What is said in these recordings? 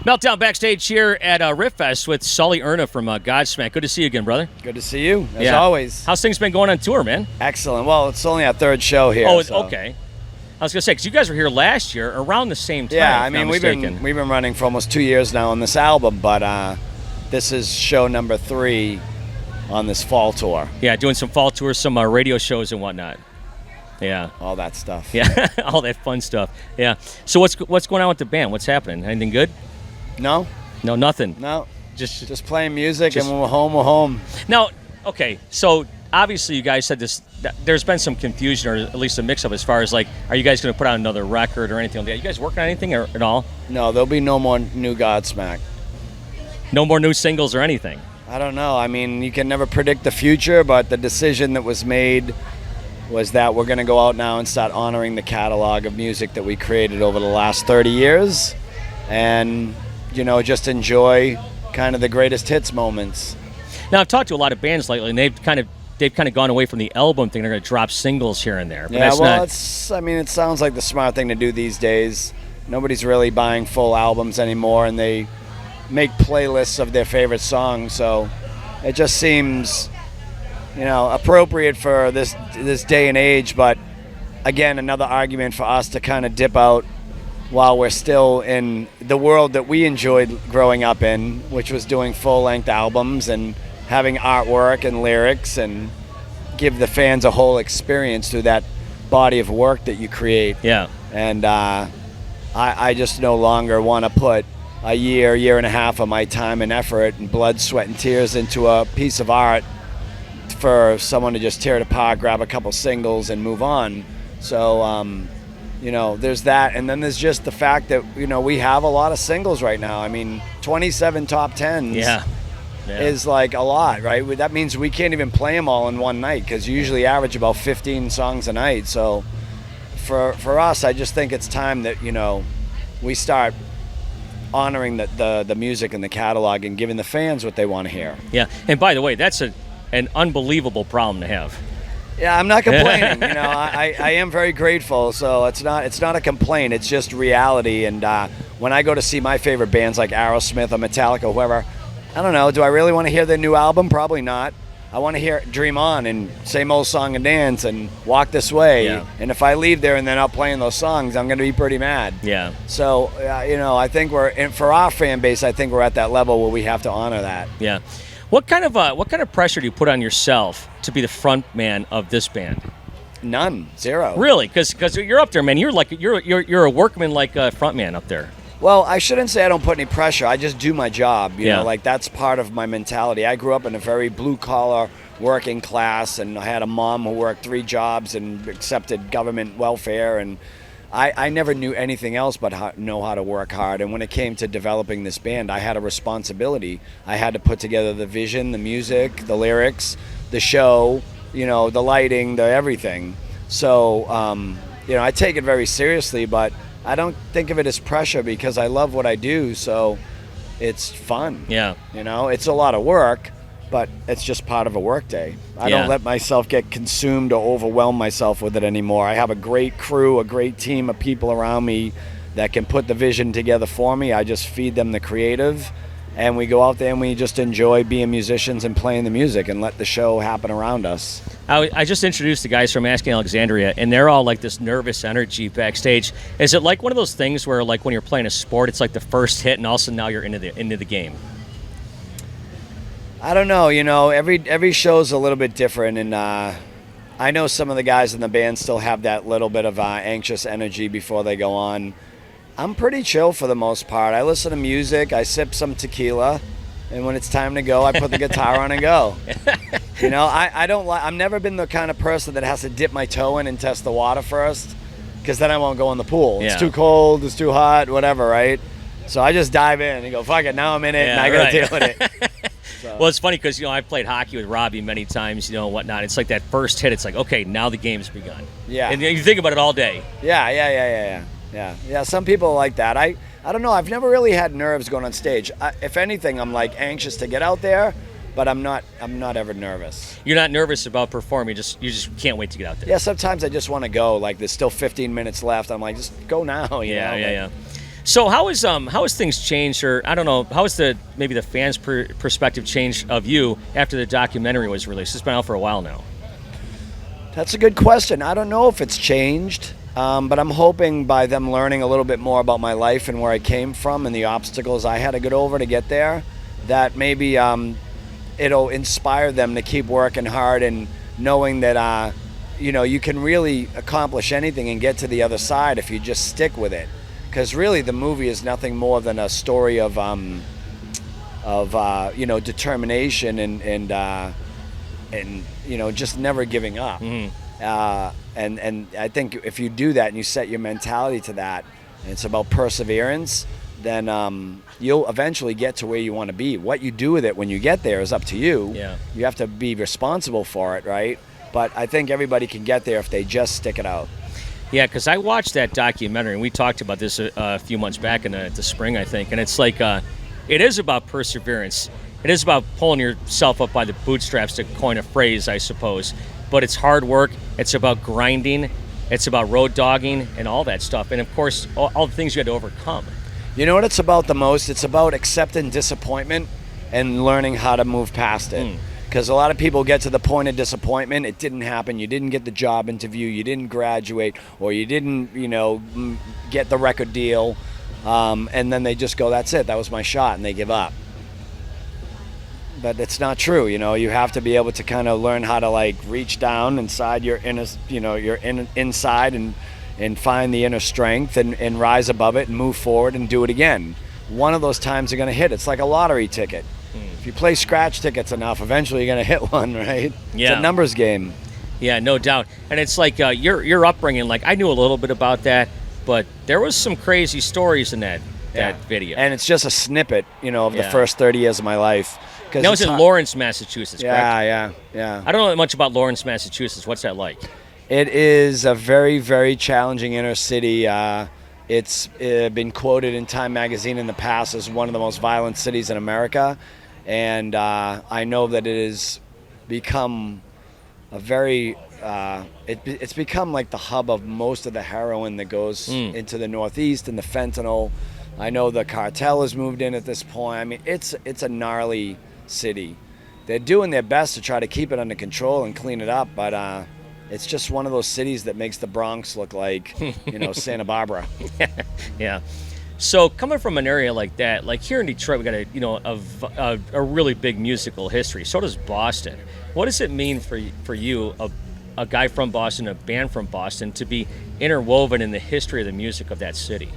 Meltdown backstage here at RIFF Fest with Sully Erna from Godsmack. Good to see you again, brother. Good to see you, as always. How's things been going on tour, man? Excellent. Well, it's only our third show here. Oh, okay. I was going to say, because you guys were here last year around the same time. Yeah, I mean, we've been running for almost 2 years now on this album, but this is show number 3 on this fall tour. Yeah, doing some fall tours, some radio shows and whatnot. Yeah. All that stuff. Yeah, all that fun stuff. Yeah. So what's going on with the band? What's happening? Anything good? No, nothing. No, just playing music, and when we're home, we're home. Now, okay, so obviously you guys said this. There's been some confusion, or at least a mix-up, as far as like, are you guys going to put out another record or anything like that? Are you guys working on anything at all? No, there'll be no more new Godsmack. No more new singles or anything. I don't know. I mean, you can never predict the future, but the decision that was made was that we're going to go out now and start honoring the catalog of music that we created over the last 30 years, and just enjoy kind of the greatest hits moments. Now, I've talked to a lot of bands lately, and they've kind of gone away from the album thing. They're going to drop singles here and there. But yeah, well, it sounds like the smart thing to do these days. Nobody's really buying full albums anymore, and they make playlists of their favorite songs. So it just seems, appropriate for this day and age. But again, another argument for us to kind of dip out while we're still in the world that we enjoyed growing up in, which was doing full-length albums and having artwork and lyrics, and give the fans a whole experience through that body of work that you create. Yeah. And I just no longer want to put a year and a half of my time and effort and blood, sweat, and tears into a piece of art for someone to just tear it apart, grab a couple singles, and move on. So, there's that. And then there's just the fact that, we have a lot of singles right now. I mean, 27 top 10s. Yeah. Is like a lot, right? That means we can't even play them all in one night, because you usually average about 15 songs a night. So for us, I just think it's time that, we start honoring the music and the catalog and giving the fans what they want to hear. Yeah. And by the way, that's an unbelievable problem to have. Yeah, I'm not complaining. I am very grateful. So it's not a complaint. It's just reality. And when I go to see my favorite bands like Aerosmith or Metallica, whoever, I don't know. Do I really want to hear their new album? Probably not. I want to hear Dream On and Same Old Song and Dance and Walk This Way. Yeah. And if I leave there and they're not playing those songs, I'm going to be pretty mad. Yeah. So, I think for our fan base, I think we're at that level where we have to honor that. Yeah. What kind of pressure do you put on yourself to be the front man of this band? None. Zero. Really? Because you're up there, man. You're a workman like front man up there. Well, I shouldn't say I don't put any pressure. I just do my job. That's part of my mentality. I grew up in a very blue-collar working class, and I had a mom who worked 3 jobs and accepted government welfare, and I never knew anything else but know how to work hard. And when it came to developing this band, I had a responsibility. I had to put together the vision, the music, the lyrics, the show, the lighting, the everything. So, I take it very seriously, but I don't think of it as pressure, because I love what I do, so it's fun. Yeah. It's a lot of work, but it's just part of a work day. I don't let myself get consumed or overwhelm myself with it anymore. I have a great crew, a great team of people around me that can put the vision together for me. I just feed them the creative, and we go out there and we just enjoy being musicians and playing the music and let the show happen around us. I just introduced the guys from Asking Alexandria, and they're all like this nervous energy backstage. Is it like one of those things where, like, when you're playing a sport, it's like the first hit, and all of a sudden now you're into the game? I don't know. Every show's a little bit different, and I know some of the guys in the band still have that little bit of anxious energy before they go on. I'm pretty chill for the most part. I listen to music, I sip some tequila, and when it's time to go, I put the guitar on and go. I've never been the kind of person that has to dip my toe in and test the water first, because then I won't go in the pool. Yeah. It's too cold, it's too hot, whatever, right? So I just dive in and go, fuck it, now I'm in it, and I got to deal with it. So. Well, it's funny because, I've played hockey with Robbie many times, and whatnot. It's like that first hit, it's like, okay, now the game's begun. Yeah. And you think about it all day. Yeah, some people like that. I don't know. I've never really had nerves going on stage. If anything, I'm like anxious to get out there, but I'm not ever nervous. You're not nervous about performing. You just can't wait to get out there. Yeah, sometimes I just want to go. Like, there's still 15 minutes left. I'm like, just go now. Yeah. So how has things changed, or I don't know, how has maybe the fans' perspective changed of you after the documentary was released? It's been out for a while now. That's a good question. I don't know if it's changed, but I'm hoping by them learning a little bit more about my life and where I came from and the obstacles I had to get over to get there, that maybe it'll inspire them to keep working hard and knowing that you can really accomplish anything and get to the other side if you just stick with it. Because really, the movie is nothing more than a story of determination and just never giving up. And I think if you do that and you set your mentality to that, and it's about perseverance, then you'll eventually get to where you want to be. What you do with it when you get there is up to you. Yeah. You have to be responsible for it, right? But I think everybody can get there if they just stick it out. Yeah, because I watched that documentary, and we talked about this a few months back in the spring, I think. And it's like, it is about perseverance. It is about pulling yourself up by the bootstraps, to coin a phrase, I suppose. But it's hard work. It's about grinding. It's about road dogging and all that stuff. And, of course, all the things you had to overcome. You know what it's about the most? It's about accepting disappointment and learning how to move past it. Because a lot of people get to the point of disappointment. It didn't happen. You didn't get the job interview. You didn't graduate, or you didn't, get the record deal. And then they just go, "That's it. That was my shot," and they give up. But it's not true. You have to be able to kind of learn how to reach down inside your inner, inside and find the inner strength and rise above it and move forward and do it again. One of those times are going to hit. It's like a lottery ticket. If you play scratch tickets enough, eventually you're going to hit one, right? Yeah. It's a numbers game. Yeah, no doubt. And it's like your upbringing. Like, I knew a little bit about that, but there was some crazy stories in that video. And it's just a snippet, of the first 30 years of my life. That was in Lawrence, Massachusetts, correct? Yeah. I don't know much about Lawrence, Massachusetts. What's that like? It is a very, very challenging inner city. It's been quoted in Time magazine in the past as one of the most violent cities in America. And I know that it has become a very, it's become like the hub of most of the heroin that goes into the Northeast and the fentanyl. I know the cartel has moved in at this point. I mean, it's a gnarly city. They're doing their best to try to keep it under control and clean it up, but it's just one of those cities that makes the Bronx look like, Santa Barbara. Yeah. So coming from an area like that, like here in Detroit, we got a really big musical history. So does Boston. What does it mean for you, a guy from Boston, a band from Boston, to be interwoven in the history of the music of that city?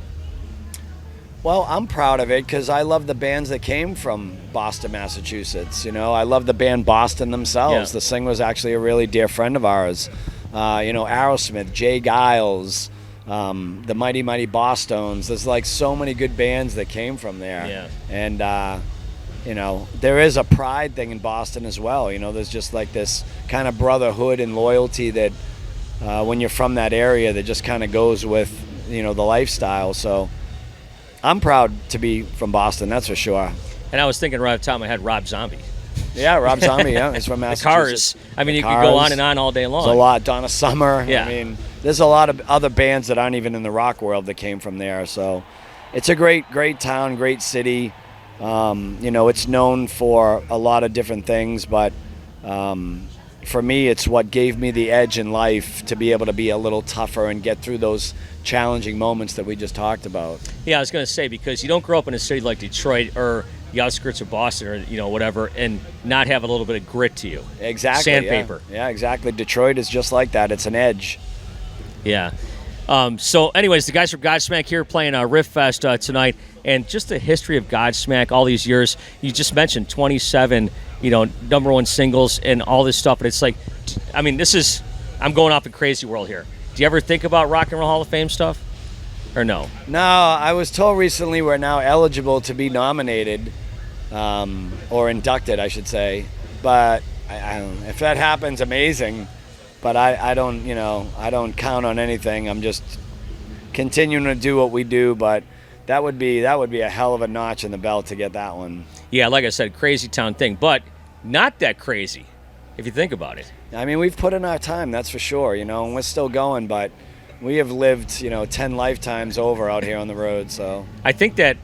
Well, I'm proud of it because I love the bands that came from Boston, Massachusetts. I love the band Boston themselves. Yeah. The singer was actually a really dear friend of ours. Aerosmith, Jay Giles, the Mighty Mighty Bosstones. There's so many good bands that came from there. Yeah. And there is a pride thing in Boston as well. There's just this kind of brotherhood and loyalty that when you're from that area, that just kind of goes with the lifestyle. So I'm proud to be from Boston, that's for sure. And I was thinking right off the top of my head, Rob Zombie. Yeah, Rob Zombie, yeah. He's from Massachusetts. The Cars. I mean, you could go on and on all day long. There's a lot. Donna Summer. Yeah. I mean, there's a lot of other bands that aren't even in the rock world that came from there. So it's a great, great town, great city. It's known for a lot of different things, but for me, it's what gave me the edge in life to be able to be a little tougher and get through those challenging moments that we just talked about. Yeah, I was going to say, because you don't grow up in a city like Detroit or the outskirts of Boston or whatever, and not have a little bit of grit to you. Exactly. Sandpaper. Yeah, exactly. Detroit is just like that. It's an edge. Yeah. So, anyways, the guys from Godsmack here playing RIFF Fest tonight, and just the history of Godsmack all these years. You just mentioned 27, number one singles and all this stuff, but it's like, I mean, I'm going off in crazy world here. Do you ever think about Rock and Roll Hall of Fame stuff, or no? No, I was told recently we're now eligible to be nominated, or inducted, I should say. But I don't, if that happens, amazing. But I don't count on anything. I'm just continuing to do what we do. But that would be a hell of a notch in the belt to get that one. Yeah, like I said, crazy town thing, but not that crazy if you think about it. I mean, we've put in our time, that's for sure. And we're still going. But we have lived 10 lifetimes over out here on the road. So I think that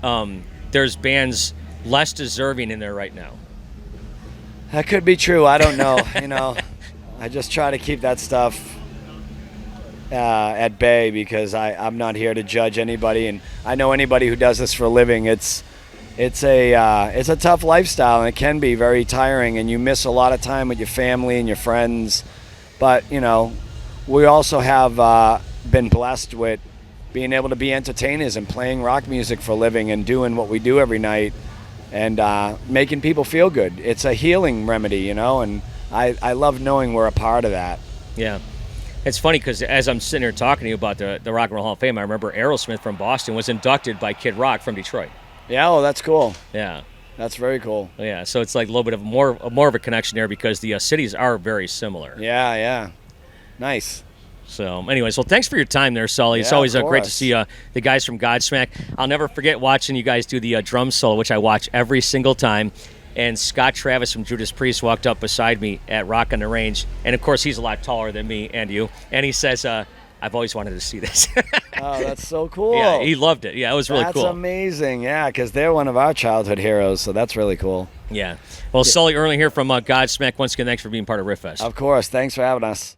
there's bands less deserving in there right now. that could be true. I don't know. I just try to keep that stuff at bay because I'm not here to judge anybody, and I know anybody who does this for a living. It's a tough lifestyle, and it can be very tiring, and you miss a lot of time with your family and your friends. But we also have been blessed with being able to be entertainers and playing rock music for a living and doing what we do every night and making people feel good. It's a healing remedy, and I love knowing we're a part of that. Yeah. It's funny because as I'm sitting here talking to you about the Rock and Roll Hall of Fame, I remember Aerosmith from Boston was inducted by Kid Rock from Detroit. Yeah, oh, that's cool. Yeah. That's very cool. Yeah, so it's like a little bit of more of a connection there because the cities are very similar. Yeah. Nice. So, anyways, well, thanks for your time there, Sully. It's Yeah, always of great to course. see the guys from Godsmack. I'll never forget watching you guys do the drum solo, which I watch every single time. And Scott Travis from Judas Priest walked up beside me at Rock on the Range. And, of course, he's a lot taller than me and you. And he says, I've always wanted to see this. Oh, that's so cool. Yeah, he loved it. Yeah, it was really cool. That's amazing. Yeah, because they're one of our childhood heroes, so that's really cool. Yeah. Well, Sully Erna here from Godsmack. Once again, thanks for being part of RIFF Fest. Of course. Thanks for having us.